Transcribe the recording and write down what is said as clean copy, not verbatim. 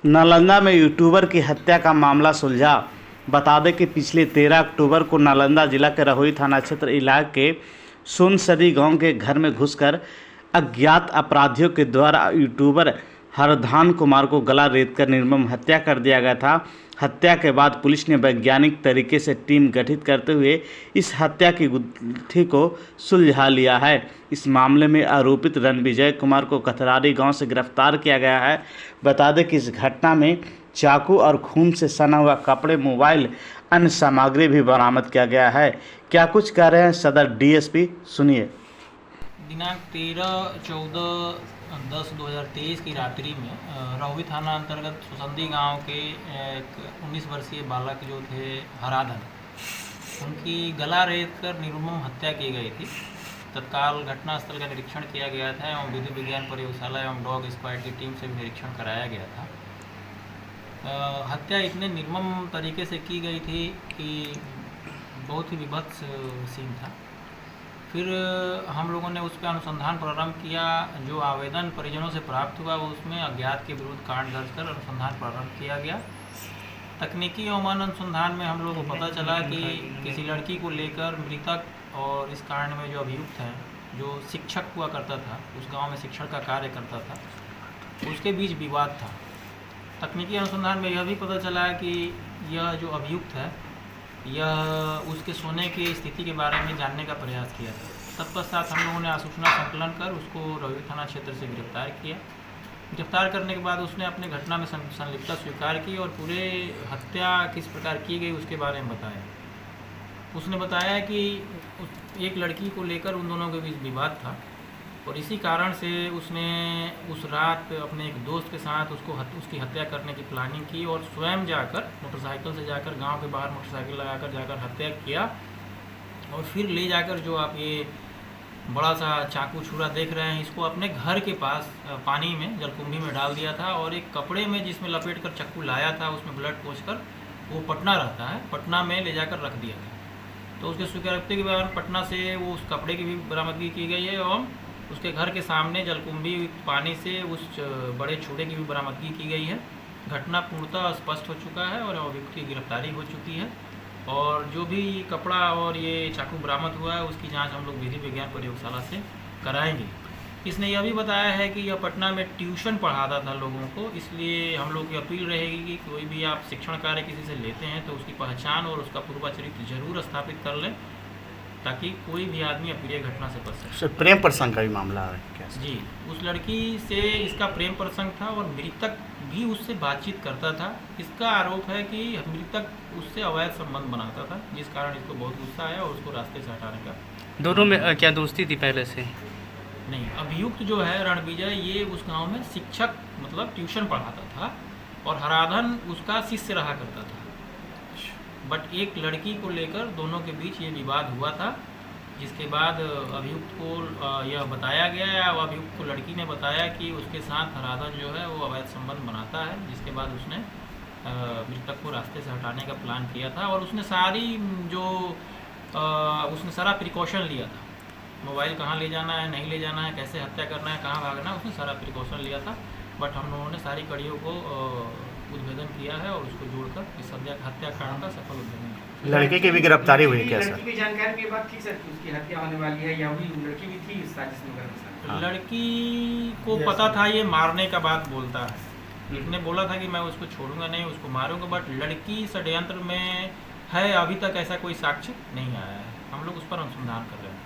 नालंदा में यूट्यूबर की हत्या का मामला सुलझा। बता दें कि पिछले 13 अक्टूबर को नालंदा जिला के रहोई थाना क्षेत्र इलाके के सोनसरी गांव के घर में घुसकर अज्ञात अपराधियों के द्वारा यूट्यूबर हरधान कुमार को गला रेतकर निर्मम हत्या कर दिया गया था। हत्या के बाद पुलिस ने वैज्ञानिक तरीके से टीम गठित करते हुए इस हत्या की गुत्थी को सुलझा लिया है। इस मामले में आरोपित रणविजय कुमार को कथरारी गांव से गिरफ्तार किया गया है। बता दें कि इस घटना में चाकू और खून से सना हुआ कपड़े, मोबाइल, अन्य सामग्री भी बरामद किया गया है। क्या कुछ कह रहे हैं सदर डीएसपी, सुनिए। दिनांक 13/14/10/2023 की रात्रि में रहोई थाना अंतर्गत सुसंदी गांव के एक 19 वर्षीय बालक जो थे हराधन, उनकी गला रेत कर निर्मम हत्या की गई थी। तत्काल घटनास्थल का निरीक्षण किया गया था एवं विधि विज्ञान प्रयोगशाला एवं डॉग स्क्वाड की टीम से भी निरीक्षण कराया गया था। हत्या इतने निर्मम तरीके से की गई थी कि बहुत ही विभत्स सीन था। फिर हम लोगों ने उस पर अनुसंधान प्रारंभ किया। जो आवेदन परिजनों से प्राप्त हुआ उसमें अज्ञात के विरुद्ध कांड दर्ज कर अनुसंधान प्रारंभ किया गया। तकनीकी एवं अनुसंधान में हम लोगों को पता चला कि किसी लड़की को लेकर मृतक और इस कांड में जो अभियुक्त हैं, जो शिक्षक हुआ करता था, उस गांव में शिक्षण का कार्य करता था, उसके बीच विवाद था। तकनीकी अनुसंधान में यह भी पता चला कि यह जो अभियुक्त है, यह उसके सोने की स्थिति के बारे में जानने का प्रयास किया था। तत्पश्चात हम लोगों ने आसूचना संकलन कर उसको रहोई थाना क्षेत्र से गिरफ्तार किया। गिरफ्तार करने के बाद उसने अपने घटना में संलिप्तता स्वीकार की और पूरे हत्या किस प्रकार की गई उसके बारे में बताया। उसने बताया कि एक लड़की को लेकर उन दोनों के बीच विवाद था और इसी कारण से उसने उस रात अपने एक दोस्त के साथ उसकी हत्या करने की प्लानिंग की और स्वयं जाकर मोटरसाइकिल से जाकर गांव के बाहर मोटरसाइकिल लगाकर जाकर हत्या किया। और फिर ले जाकर जो आप ये बड़ा सा चाकू छुरा देख रहे हैं, इसको अपने घर के पास पानी में जलकुंभी में डाल दिया था और एक कपड़े में जिसमें लपेट कर चाकू लाया था उसमें ब्लड पोंछकर, वो पटना रहता है, पटना में ले जाकर रख दिया था। तो उसके स्वीकारोक्ति के बाद पटना से वो उस कपड़े की भी बरामदगी की गई है एवं उसके घर के सामने जलकुंभी पानी से उस बड़े छुरे की भी बरामदगी की गई है। घटना पूर्णतः स्पष्ट हो चुका है और अभियुक्त की गिरफ्तारी हो चुकी है और जो भी कपड़ा और ये चाकू बरामद हुआ है उसकी जांच हम लोग विधि विज्ञान प्रयोगशाला से कराएंगे। इसने यह भी बताया है कि यह पटना में ट्यूशन पढ़ाता था लोगों को, इसलिए हम लोग की अपील रहेगी कि कोई भी आप शिक्षण कार्य किसी से लेते हैं तो उसकी पहचान और उसका पूर्वा चरित्र जरूर स्थापित कर लें ताकि कोई भी आदमी अप्रिय घटना से बच सके। प्रेम प्रसंग का भी मामला है क्या? जी, उस लड़की से इसका प्रेम प्रसंग था और मृतक भी उससे बातचीत करता था। इसका आरोप है कि मृतक उससे अवैध संबंध बनाता था, जिस कारण इसको बहुत गुस्सा आया और उसको रास्ते से हटाने का। दोनों में क्या दोस्ती थी पहले से? नहीं, अभियुक्त जो है रणविजय, ये उस गांव में शिक्षक मतलब ट्यूशन पढ़ाता था और हराधन उसका शिष्य रहा करता था। बट एक लड़की को लेकर दोनों के बीच ये विवाद हुआ था, जिसके बाद अभियुक्त को यह बताया गया या अभियुक्त को लड़की ने बताया कि उसके साथ हराधन जो है वो अवैध संबंध बनाता है, जिसके बाद उसने मृतक को रास्ते से हटाने का प्लान किया था और उसने सारा प्रिकॉशन लिया था। मोबाइल कहाँ ले जाना है, नहीं ले जाना है, कैसे हत्या करना है, कहाँ भागना है, उसने सारा प्रिकॉशन लिया था। बट हम लोगों ने सारी कड़ियों को उद्भेदन किया है और उसको जोड़कर इस हत्याकांड का सफल उद्भेदन किया। लड़के की भी गिरफ्तारी हुई क्या सर? लड़की की जानकारी के बाद थी सर कि उसकी हत्या होने वाली है या वही लड़की भी थी इस साजिश में सर? हाँ। लड़की को पता था ये मारने का बात बोलता है, इसने बोला था कि मैं उसको छोड़ूंगा नहीं, उसको मारूंगा। बट लड़की षड्यंत्र में है, अभी तक ऐसा कोई साक्ष्य नहीं आया है। हम लोग उस पर अनुसंधान कर रहे हैं।